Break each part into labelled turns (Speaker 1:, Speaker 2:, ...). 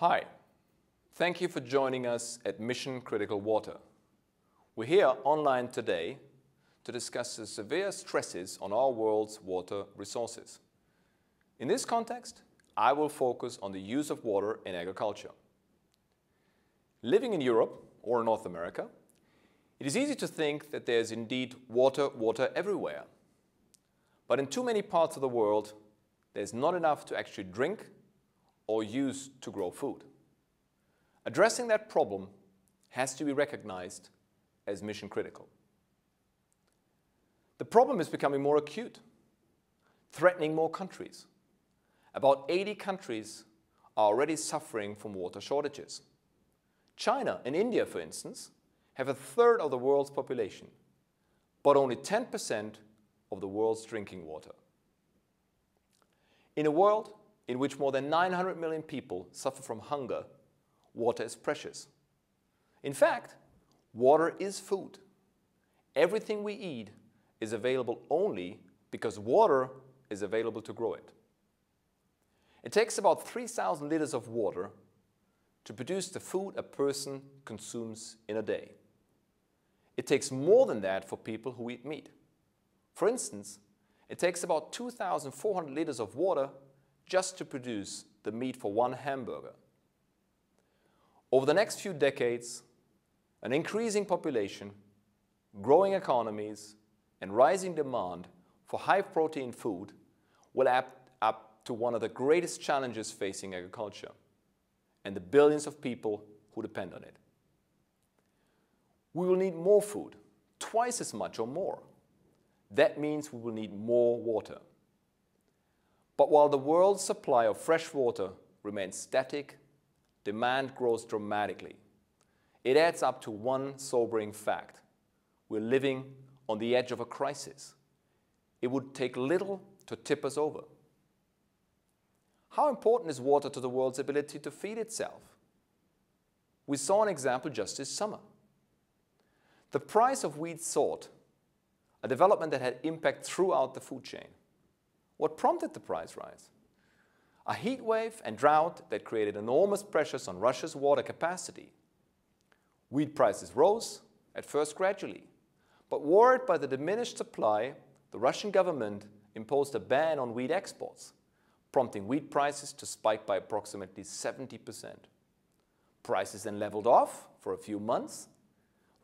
Speaker 1: Hi, thank you for joining us at Mission Critical Water. We're here online today to discuss the severe stresses on our world's water resources. In this context, I will focus on the use of water in agriculture. Living in Europe or North America, it is easy to think that there is indeed water everywhere. But in too many parts of the world, there's not enough to actually drink or use to grow food. Addressing that problem has to be recognized as mission critical. The problem is becoming more acute, threatening more countries. About 80 countries are already suffering from water shortages. China and India, for instance, have a third of the world's population, but only 10% of the world's drinking water. In a world in which more than 900 million people suffer from hunger, water is precious. In fact, water is food. Everything we eat is available only because water is available to grow it. It takes about 3,000 liters of water to produce the food a person consumes in a day. It takes more than that for people who eat meat. For instance, it takes about 2,400 liters of water just to produce the meat for one hamburger. Over the next few decades, an increasing population, growing economies, and rising demand for high-protein food will add up to one of the greatest challenges facing agriculture and the billions of people who depend on it. We will need more food, twice as much or more. That means we will need more water. But while the world's supply of fresh water remains static, demand grows dramatically. It adds up to one sobering fact. We're living on the edge of a crisis. It would take little to tip us over. How important is water to the world's ability to feed itself? We saw an example just this summer. The price of wheat soared, a development that had impact throughout the food chain. What prompted the price rise? A heat wave and drought that created enormous pressures on Russia's water capacity. Wheat prices rose, at first gradually, but worried by the diminished supply, the Russian government imposed a ban on wheat exports, prompting wheat prices to spike by approximately 70%. Prices then leveled off for a few months,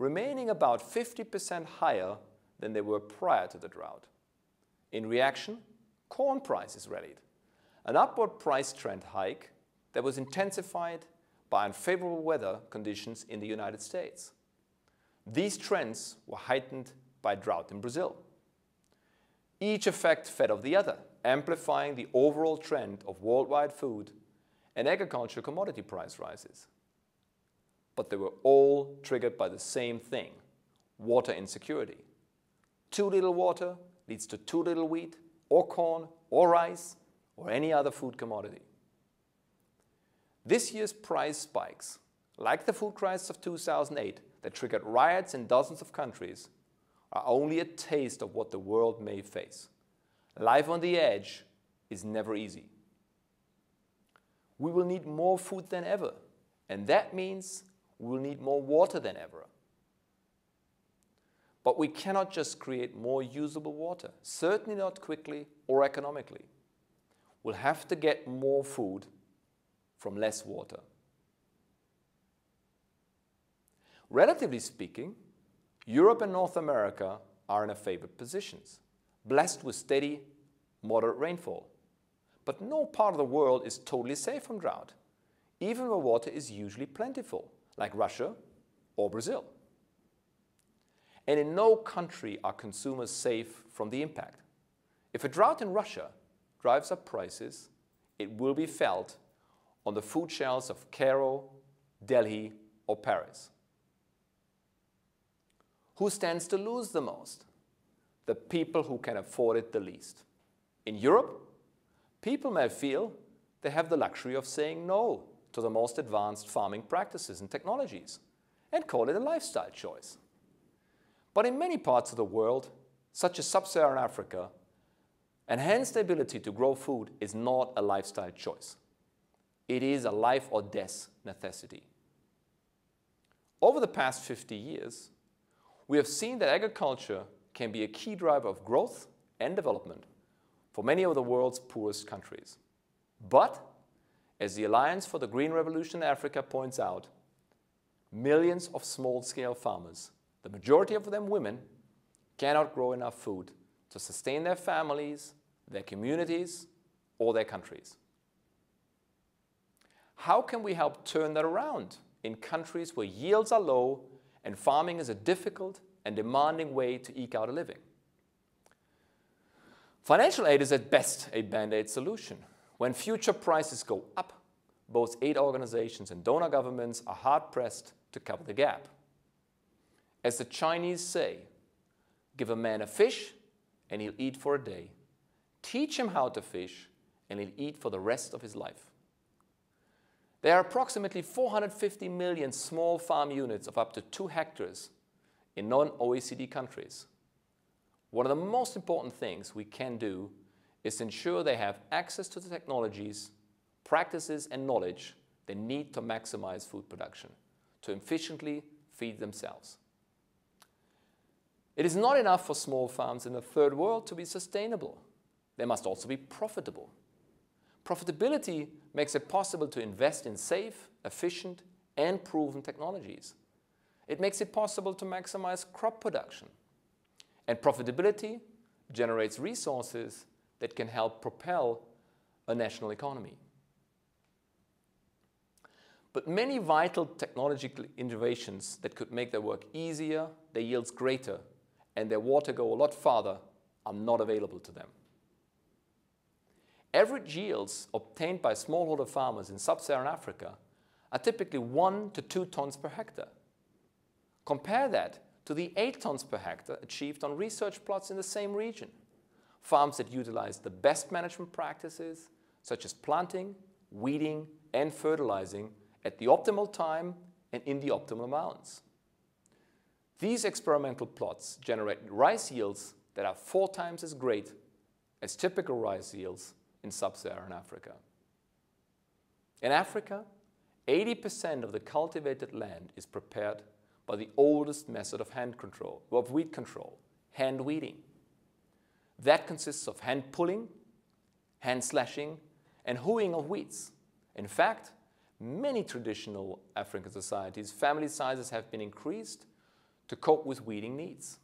Speaker 1: remaining about 50% higher than they were prior to the drought. In reaction, corn prices rallied, an upward price trend hike that was intensified by unfavorable weather conditions in the United States. These trends were heightened by drought in Brazil. Each effect fed off the other, amplifying the overall trend of worldwide food and agricultural commodity price rises. But they were all triggered by the same thing: water insecurity. Too little water leads to too little wheat, or corn, or rice, or any other food commodity. This year's price spikes, like the food crisis of 2008 that triggered riots in dozens of countries, are only a taste of what the world may face. Life on the edge is never easy. We will need more food than ever, and that means we will need more water than ever. But we cannot just create more usable water, certainly not quickly or economically. We'll have to get more food from less water. Relatively speaking, Europe and North America are in a favored positions, blessed with steady, moderate rainfall. But no part of the world is totally safe from drought, even where water is usually plentiful, like Russia or Brazil. And in no country are consumers safe from the impact. If a drought in Russia drives up prices, it will be felt on the food shelves of Cairo, Delhi, or Paris. Who stands to lose the most? The people who can afford it the least. In Europe, people may feel they have the luxury of saying no to the most advanced farming practices and technologies and call it a lifestyle choice. But in many parts of the world, such as sub-Saharan Africa, and hence the ability to grow food is not a lifestyle choice. It is a life or death necessity. Over the past 50 years, we have seen that agriculture can be a key driver of growth and development for many of the world's poorest countries. But, as the Alliance for the Green Revolution in Africa points out, millions of small-scale farmers, the majority of them women, cannot grow enough food to sustain their families, their communities, or their countries. How can we help turn that around in countries where yields are low and farming is a difficult and demanding way to eke out a living? Financial aid is at best a band-aid solution. When future prices go up, both aid organizations and donor governments are hard-pressed to cover the gap. As the Chinese say, give a man a fish and he'll eat for a day. Teach him how to fish and he'll eat for the rest of his life. There are approximately 450 million small farm units of up to 2 hectares in non-OECD countries. One of the most important things we can do is ensure they have access to the technologies, practices, and knowledge they need to maximize food production, to efficiently feed themselves. It is not enough for small farms in the third world to be sustainable. They must also be profitable. Profitability makes it possible to invest in safe, efficient, and proven technologies. It makes it possible to maximize crop production. And profitability generates resources that can help propel a national economy. But many vital technological innovations that could make their work easier, their yields greater, and their water go a lot farther are not available to them. Average yields obtained by smallholder farmers in sub-Saharan Africa are typically 1 to 2 tons per hectare. Compare that to the 8 tons per hectare achieved on research plots in the same region. Farms that utilize the best management practices, such as planting, weeding, and fertilizing at the optimal time and in the optimal amounts. These experimental plots generate rice yields that are 4 times as great as typical rice yields in sub-Saharan Africa. In Africa, 80% of the cultivated land is prepared by the oldest method of weed control, hand weeding. That consists of hand pulling, hand slashing, and hoeing of weeds. In fact, many traditional African societies, family sizes have been increased to cope with weeding needs.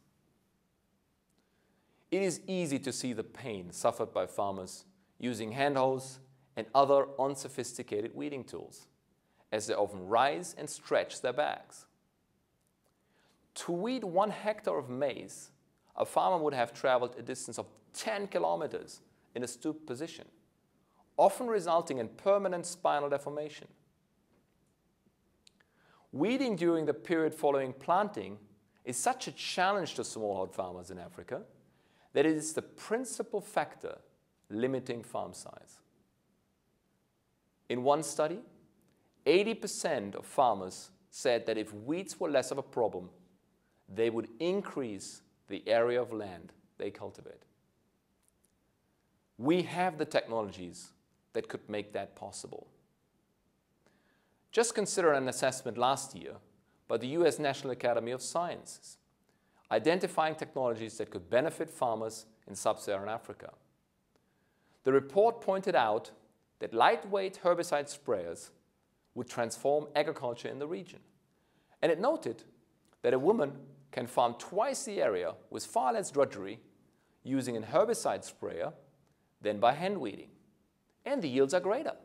Speaker 1: It is easy to see the pain suffered by farmers using hand hoes and other unsophisticated weeding tools, as they often rise and stretch their backs. To weed 1 hectare of maize, a farmer would have traveled a distance of 10 kilometers in a stooped position, often resulting in permanent spinal deformation. Weeding during the period following planting is such a challenge to smallholder farmers in Africa that it is the principal factor limiting farm size. In one study, 80% of farmers said that if weeds were less of a problem, they would increase the area of land they cultivate. We have the technologies that could make that possible. Just consider an assessment last year by the US National Academy of Sciences, identifying technologies that could benefit farmers in sub-Saharan Africa. The report pointed out that lightweight herbicide sprayers would transform agriculture in the region. And it noted that a woman can farm twice the area with far less drudgery using a herbicide sprayer than by hand weeding. And the yields are greater.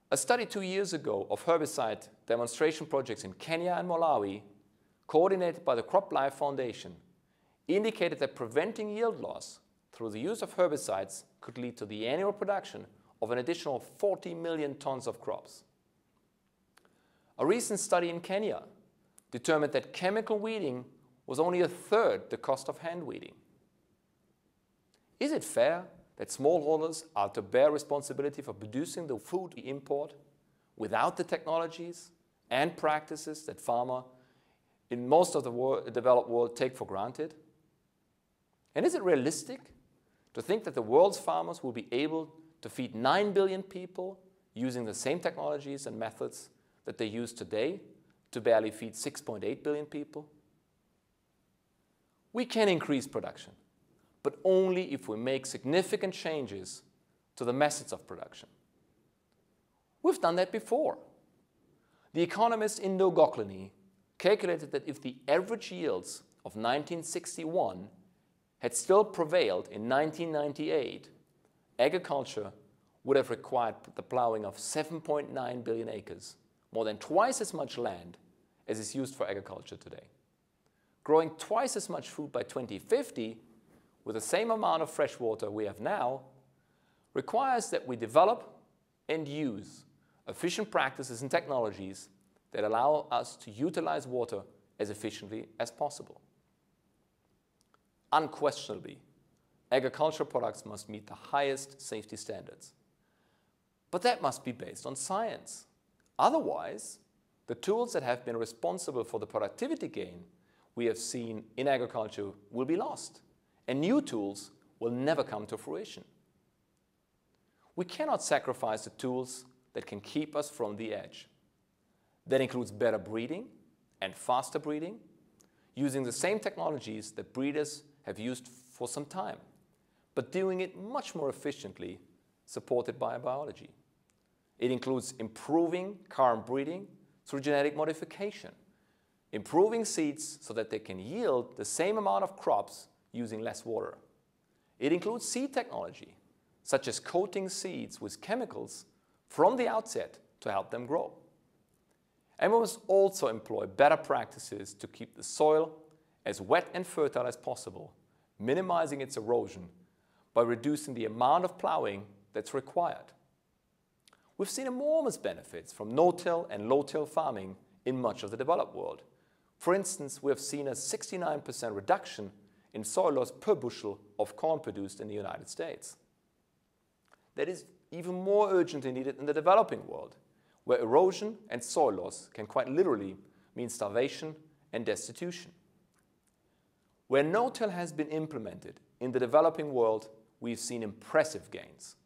Speaker 1: A study 2 years ago of herbicide demonstration projects in Kenya and Malawi, coordinated by the CropLife Foundation, indicated that preventing yield loss through the use of herbicides could lead to the annual production of an additional 40 million tons of crops. A recent study in Kenya determined that chemical weeding was only 1/3 the cost of hand weeding. Is it fair that smallholders are to bear responsibility for producing the food we import without the technologies and practices that farmers in most of the developed world take for granted? And is it realistic to think that the world's farmers will be able to feed 9 billion people using the same technologies and methods that they use today to barely feed 6.8 billion people? We can increase production, but only if we make significant changes to the methods of production. We've done that before. The economist Indo Gocklany calculated that if the average yields of 1961 had still prevailed in 1998, agriculture would have required the plowing of 7.9 billion acres, more than twice as much land as is used for agriculture today. Growing twice as much food by 2050 with the same amount of fresh water we have now requires that we develop and use efficient practices and technologies that allow us to utilize water as efficiently as possible. Unquestionably, agricultural products must meet the highest safety standards. But that must be based on science. Otherwise, the tools that have been responsible for the productivity gain we have seen in agriculture will be lost, and new tools will never come to fruition. We cannot sacrifice the tools that can keep us from the edge. That includes better breeding and faster breeding, using the same technologies that breeders have used for some time, but doing it much more efficiently, supported by biology. It includes improving current breeding through genetic modification, improving seeds so that they can yield the same amount of crops using less water. It includes seed technology, such as coating seeds with chemicals from the outset to help them grow. And we must also employ better practices to keep the soil as wet and fertile as possible, minimizing its erosion by reducing the amount of plowing that's required. We've seen enormous benefits from no-till and low-till farming in much of the developed world. For instance, we have seen a 69% reduction in soil loss per bushel of corn produced in the United States. That is even more urgently needed in the developing world, where erosion and soil loss can quite literally mean starvation and destitution. Where no-till has been implemented in the developing world, we've seen impressive gains.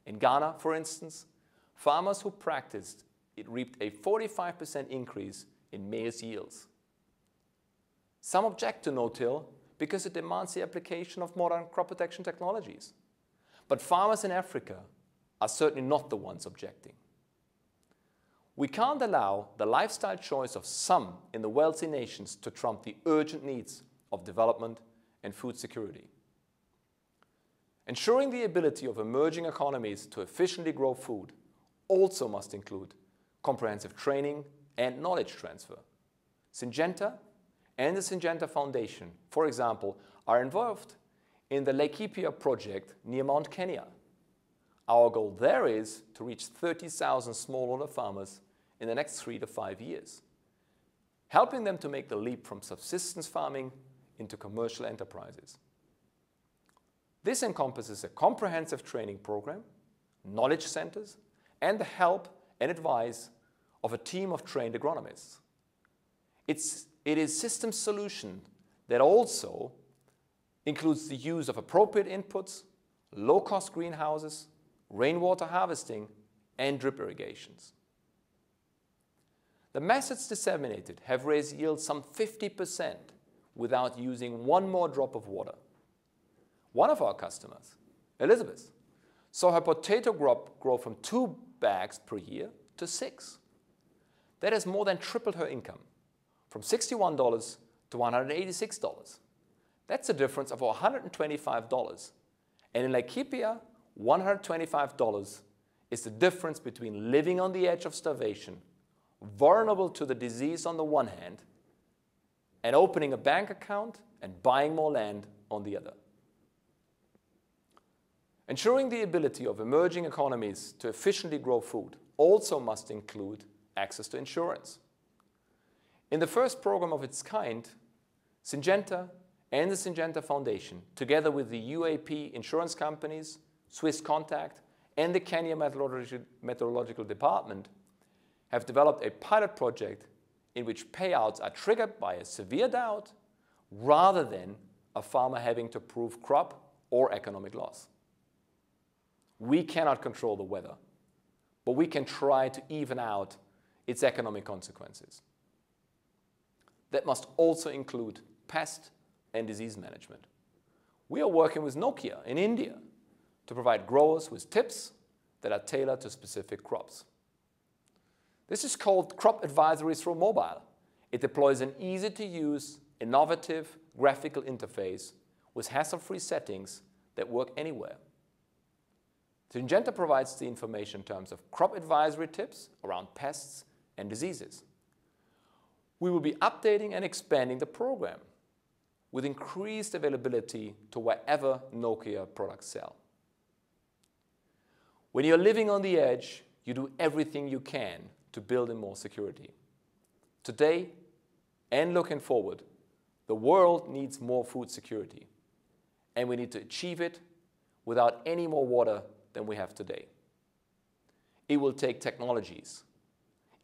Speaker 1: In Ghana, for instance, farmers who practiced it reaped a 45% increase in maize yields. Some object to no-till because it demands the application of modern crop protection technologies. But farmers in Africa are certainly not the ones objecting. We can't allow the lifestyle choice of some in the wealthy nations to trump the urgent needs of development and food security. Ensuring the ability of emerging economies to efficiently grow food also must include comprehensive training and knowledge transfer. Syngenta and the Syngenta Foundation, for example, are involved in the Laikipia project near Mount Kenya. Our goal there is to reach 30,000 smallholder farmers in the next 3 to 5 years, helping them to make the leap from subsistence farming into commercial enterprises. This encompasses a comprehensive training program, knowledge centers, and the help and advice of a team of trained agronomists. It is system solution that also includes the use of appropriate inputs, low-cost greenhouses, rainwater harvesting, and drip irrigations. The methods disseminated have raised yields some 50% without using one more drop of water. One of our customers, Elizabeth, saw her potato crop grow from 2 bags per year to 6. That has more than tripled her income, from $61 to $186. That's a difference of $125. And in Laikipia, $125 is the difference between living on the edge of starvation, vulnerable to the disease on the one hand, and opening a bank account and buying more land on the other. Ensuring the ability of emerging economies to efficiently grow food also must include access to insurance. In the first program of its kind, Syngenta and the Syngenta Foundation, together with the UAP insurance companies, Swiss Contact, and the Kenya Meteorological Department, have developed a pilot project in which payouts are triggered by a severe drought rather than a farmer having to prove crop or economic loss. We cannot control the weather, but we can try to even out its economic consequences. That must also include pest and disease management. We are working with Nokia in India to provide growers with tips that are tailored to specific crops. This is called Crop Advisories for Mobile. It deploys an easy-to-use, innovative graphical interface with hassle-free settings that work anywhere. Syngenta provides the information in terms of crop advisory tips around pests and diseases. We will be updating and expanding the program with increased availability to wherever Nokia products sell. When you're living on the edge, you do everything you can to build in more security. Today, and looking forward, the world needs more food security, and we need to achieve it without any more water than we have today. It will take technologies.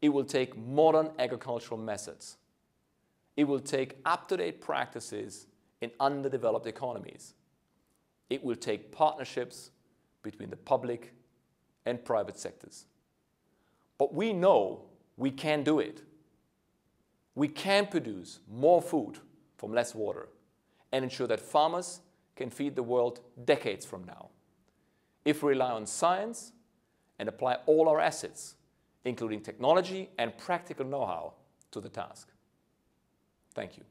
Speaker 1: It will take modern agricultural methods. It will take up-to-date practices in underdeveloped economies. It will take partnerships between the public and private sectors. But we know we can do it. We can produce more food from less water and ensure that farmers can feed the world decades from now, if we rely on science and apply all our assets, including technology and practical know-how, to the task. Thank you.